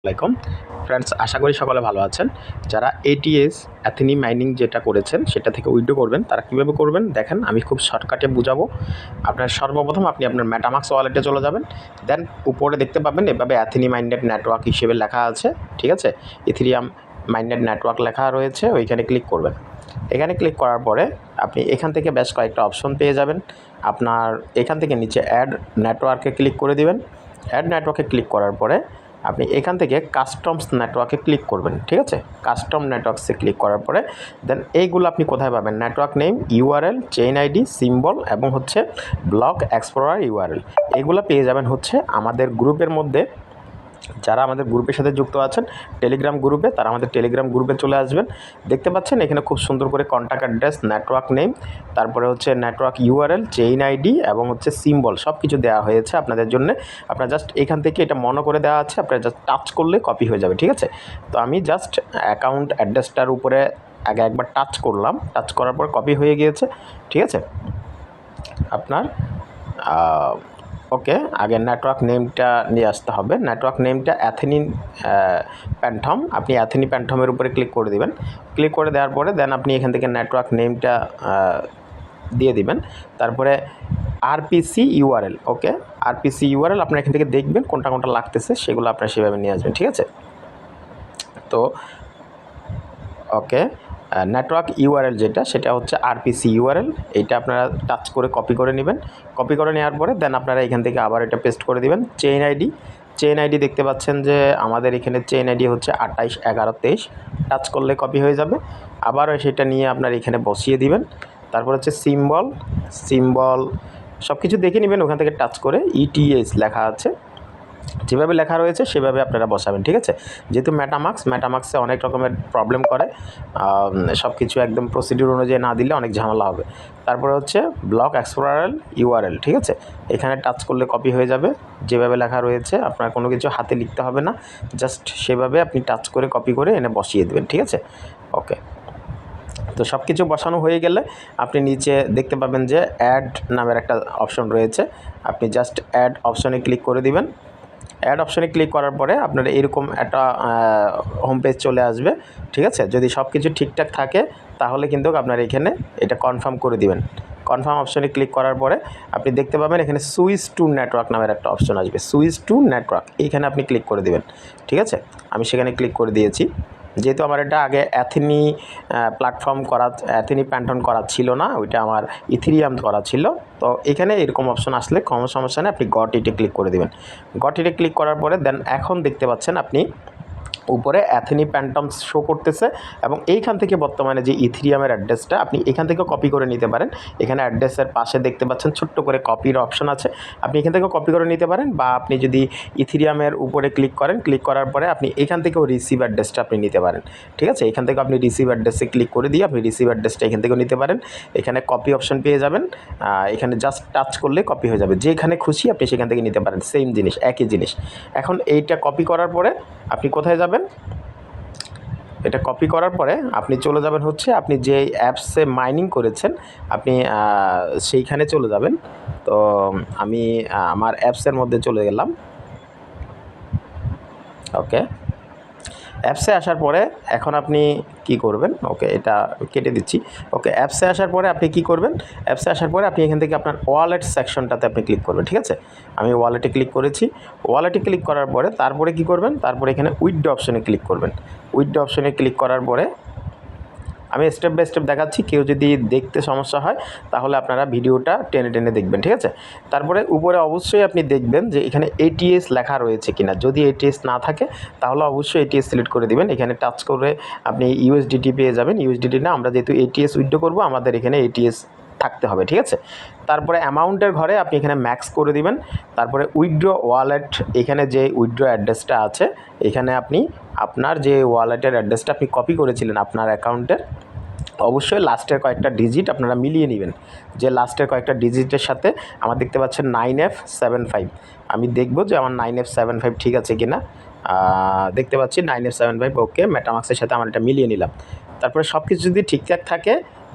আসসালামাইকুম ফ্রেন্ডস, আশা করি সকলে ভালো আছেন। যারা এটিএস অ্যাথেনি মাইনিং যেটা করেছেন সেটা থেকে উইথড্র করবেন, তারা কীভাবে করবেন দেখেন, আমি খুব শর্টকাটে বুঝাবো। আপনার সর্বপ্রথম আপনি আপনার মেটামাক্স ওয়ালেটে চলে যাবেন। দেন উপরে দেখতে পাবেন এভাবে অ্যাথেনি মাইন্ডেড নেটওয়ার্ক হিসেবে লেখা আছে, ঠিক আছে, ইথেরিয়াম মাইন্ডেড নেটওয়ার্ক লেখা রয়েছে, ওইখানে ক্লিক করবেন। এখানে ক্লিক করার পরে আপনি এখান থেকে বেশ কয়েকটা অপশন পেয়ে যাবেন। আপনার এখান থেকে নিচে অ্যাড নেটওয়ার্কে ক্লিক করে দিবেন। অ্যাড নেটওয়ার্কে ক্লিক করার পরে আপনি এখান থেকে কাস্টমস নেটওয়ার্কে ক্লিক করবেন, ঠিক আছে। কাস্টম নেটওয়ার্কসে ক্লিক করার পরে দেন এইগুলো আপনি কোথায় পাবেন, network name, URL, chain ID, symbol এবং হচ্ছে ব্লক এক্সপ্লোরার ইউআরএল, এগুলো পেয়ে যাবেন হচ্ছে আমাদের গ্রুপের মধ্যে। যারা আমাদের গ্রুপের সাথে যুক্ত আছেন টেলিগ্রাম গ্রুপে, তারা আমাদের টেলিগ্রাম গ্রুপে চলে আসবেন। দেখতে পাচ্ছেন এখানে খুব সুন্দর করে কন্ট্যাক্ট অ্যাড্রেস, নেটওয়ার্ক নেম, তারপরে হচ্ছে নেটওয়ার্ক ইউআরএল, চেইন আইডি এবং হচ্ছে সিম্বল সব কিছু দেওয়া হয়েছে আপনাদের জন্য। আপনার জাস্ট এখান থেকে এটা মনে করে দেওয়া আছে, আপনার জাস্ট টাচ করলে কপি হয়ে যাবে, ঠিক আছে। তো আমি জাস্ট অ্যাকাউন্ট অ্যাড্রেসটার উপরে আগে একবার টাচ করলাম, টাচ করার পর কপি হয়ে গিয়েছে, ঠিক আছে। আপনার ওকে, আগে নেটওয়ার্ক নেমটা নিয়ে আসতে হবে। নেটওয়ার্ক নেমটা অ্যাথেনি প্যান্থম, আপনি অ্যাথেনি প্যান্থমের উপরে ক্লিক করে দিবেন। ক্লিক করে দেওয়ার পরে দেন আপনি এখান থেকে নেটওয়ার্ক নেমটা দিয়ে দিবেন। তারপরে আরপিসি ইউআরএল, ওকে, আরপিসি ইউআরএল আপনার এখান থেকে দেখবেন কোনটা কোনটা লাগতেছে, সেগুলো আপনার সেভাবে নিয়ে আসবেন, ঠিক আছে। তো ওকে, নেটওয়ার্ক ইউআরএল যেটা, সেটা হচ্ছে আরপিসি ইউআরএল, এইটা আপনারা টাচ করে কপি করে নেবেন। কপি করে নেওয়ার পরে দেন আপনারা এখান থেকে আবার এটা পেস্ট করে দিবেন। চেইন আইডি, চেইন আইডি দেখতে পাচ্ছেন যে আমাদের এখানে চেইন আইডি হচ্ছে 281123, টাচ করলে কপি হয়ে যাবে। আবারও সেটা নিয়ে আপনার এখানে বসিয়ে দিবেন। তারপর হচ্ছে সিম্বল, সিম্বল সব কিছু দেখে নেবেন ওখান থেকে টাচ করে, ইটিএস লেখা আছে, যেভাবে লেখা রয়েছে সেভাবে আপনারা বসাবেন, ঠিক আছে। যেহেতু মেটামাক্সে অনেক রকমের প্রবলেম করে, সব কিছু একদম প্রসিডিউর অনুযায়ী না দিলে অনেক ঝামেলা হবে। তারপরে হচ্ছে ব্লক এক্সপ্লোরার ইউআরএল, ঠিক আছে, এখানে টাচ করলে কপি হয়ে যাবে। যেভাবে লেখা রয়েছে আপনার কোনো কিছু হাতে লিখতে হবে না, জাস্ট সেভাবে আপনি টাচ করে কপি করে এনে বসিয়ে দেবেন, ঠিক আছে। ওকে, তো সব কিছু বসানো হয়ে গেলে আপনি নিচে দেখতে পাবেন যে অ্যাড নামের একটা অপশন রয়েছে, আপনি জাস্ট অ্যাড অপশনে ক্লিক করে দিবেন। অ্যাড অপশনে ক্লিক করার পরে আপনার এরকম একটা হোম পেজ চলে আসবে, ঠিক আছে। যদি সব কিছু ঠিকঠাক থাকে তাহলে কিন্তু আপনার এখানে এটা কনফার্ম করে দিবেন। কনফার্ম অপশনে ক্লিক করার পরে আপনি দেখতে পাবেন এখানে সুইচ টু নেটওয়ার্ক নামের একটা অপশন আসবে, সুইচ টু নেটওয়ার্ক, এইখানে আপনি ক্লিক করে দিবেন, ঠিক আছে। আমি সেখানে ক্লিক করে দিয়েছি। যেহেতু আমার এটা আগে অ্যাথেনি প্ল্যাটফর্ম করা, অ্যাথেনি প্যান্থন করা ছিল না, ওইটা আমার ইথেরিয়াম করা ছিল। তো এখানে এরকম অপশন আসলে কোনো সমস্যা নেই, আপনি গট ইটে ক্লিক করে দেবেন। গট ইটে ক্লিক করার পরে দেন এখন দেখতে পাচ্ছেন আপনি উপরে অ্যাথেনি প্যান্টম শো করতেছে, এবং এইখান থেকে বর্তমানে যে ইথেরিয়ামের অ্যাড্রেসটা আপনি এখান থেকে কপি করে নিতে পারেন। এখানে অ্যাড্রেসের পাশে দেখতে পাচ্ছেন ছোট্ট করে কপির অপশন আছে, আপনি এখান থেকেও কপি করে নিতে পারেন, বা আপনি যদি ইথেরিয়ামের উপরে ক্লিক করেন, ক্লিক করার পরে আপনি এখান থেকেও রিসিভ অ্যাড্রেসটা আপনি নিতে পারেন, ঠিক আছে। এখান থেকে আপনি রিসিভ অ্যাড্রেসে ক্লিক করে দিয়ে আপনি রিসিভ অ্যাড্রেসটা এখান থেকেও নিতে পারেন। এখানে কপি অপশন পেয়ে যাবেন, এখানে জাস্ট টাচ করলে কপি হয়ে যাবে, যেখানে খুশি আপনি সেখান থেকে নিতে পারেন, সেম জিনিস, একই জিনিস। এখন এইটা কপি করার পরে আপনি কোথায় যাবেন, এটা কপি করার পরে আপনি চলে যাবেন হচ্ছে আপনি যে অ্যাপসে মাইনিং করেছেন আপনি সেইখানে চলে যাবেন। তো আমি আমার অ্যাপসের মধ্যে চলে গেলাম। ওকে, অ্যাপসে আসার পরে এখন আপনি কি করবেন, ওকে এটা কেটে দিচ্ছি। ওকে, অ্যাপসে আসার পরে আপনি কি করবেন, অ্যাপসে আসার পরে আপনি এখান থেকে আপনার ওয়ালেট সেকশনটাতে আপনি ক্লিক করবেন, ঠিক আছে। আমি ওয়ালেটে ক্লিক করেছি। ওয়ালেটে ক্লিক করার পরে তারপরে কি করবেন, তারপরে এখানে উইথড্র অপশনে ক্লিক করবেন। উইথড্র অপশনে ক্লিক করার পরে আমি স্টেপ বাই স্টেপ দেখাচ্ছি, কেউ যদি দেখতে সমস্যা হয় তাহলে আপনারা ভিডিওটা টেনে টেনে দেখবেন, ঠিক আছে। তারপরে উপরে অবশ্যই আপনি দেখবেন যে এখানে এটিএস লেখা রয়েছে কিনা, যদি এটিএস না থাকে তাহলে অবশ্যই এটিএস সিলেক্ট করে দিবেন। এখানে টাচ করে আপনি ইউএসডিটি পেয়ে যাবেন, ইউএসডিটি না, আমরা যেহেতু এটিএস উইথড্র করবো আমাদের এখানে এটিএস থাকতে হবে, ঠিক আছে। তারপরে অ্যামাউন্টের ঘরে আপনি এখানে ম্যাক্স করে দিবেন। তারপরে উইথড্র ওয়ালেট, এখানে যে উইথড্র অ্যাড্রেসটা আছে এখানে আপনি আপনার যে ওয়ালেটের অ্যাড্রেসটা আপনি কপি করেছিলেন আপনার অ্যাকাউন্টের, অবশ্যই লাস্টের কয়েকটা ডিজিট আপনারা মিলিয়ে নেবেন। যে লাস্টের কয়েকটা ডিজিটের সাথে আমার দেখতে পাচ্ছেন 9F75, আমি দেখব যে আমার 9F75 ঠিক আছে কিনা। দেখতে পাচ্ছি 9F75, ওকে, মেটামাক্সের সাথে আমার এটা মিলিয়ে নিলাম। তারপরে সব কিছু যদি ঠিকঠাক থাকে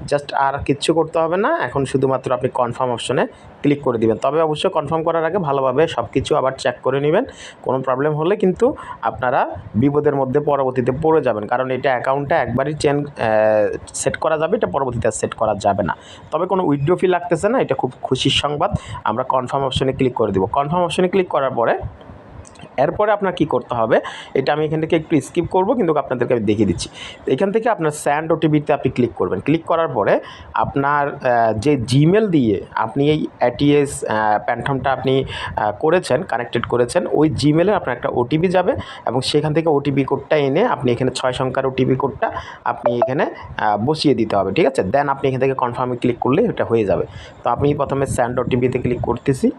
জাস্ট আর কিচ্ছু করতে হবে না। এখন শুধুমাত্র আপনি কনফার্ম অপশনে ক্লিক করে দিবেন। তবে অবশ্যই কনফার্ম করার আগে ভালোভাবে সব কিছু আবার চেক করে নেবেন। কোনো প্রবলেম হলে কিন্তু আপনারা বিপদের মধ্যে পরবর্তীতে পড়ে যাবেন, কারণ এটা অ্যাকাউন্টটা একবারই সেট করা যাবে, এটা পরবর্তীতে সেট করা যাবে না। তবে কোনো উইথড্র ফি লাগতেছে না, এটা খুব খুশির সংবাদ। আমরা কনফার্ম অপশনে ক্লিক করে দেবো। কনফার্ম অপশনে ক্লিক করার পরে এরপরে আপনার কী করতে হবে, এটা আমি এখান থেকে একটু স্কিপ করব, কিন্তু আপনাদেরকে আমি দেখিয়ে দিচ্ছি। এখান থেকে আপনার সেন্ড ওটিপিতে আপনি ক্লিক করবেন। ক্লিক করার পরে আপনার যে জিমেল দিয়ে আপনি এই এটিএস প্যান্টমটা আপনি করেছেন, কানেক্টেড করেছেন, ওই জিমেলে আপনার একটা ওটিপি যাবে এবং সেখান থেকে ওটিপি কোডটা এনে আপনি এখানে 6 সংখ্যার ওটিপি কোডটা আপনি এখানে বসিয়ে দিতে হবে, ঠিক আছে? দেন আপনি এখান থেকে কনফার্মে ক্লিক করলে এটা হয়ে যাবে। তো আমি প্রথমে সেন্ড ওটিপিতে ক্লিক করতেছি।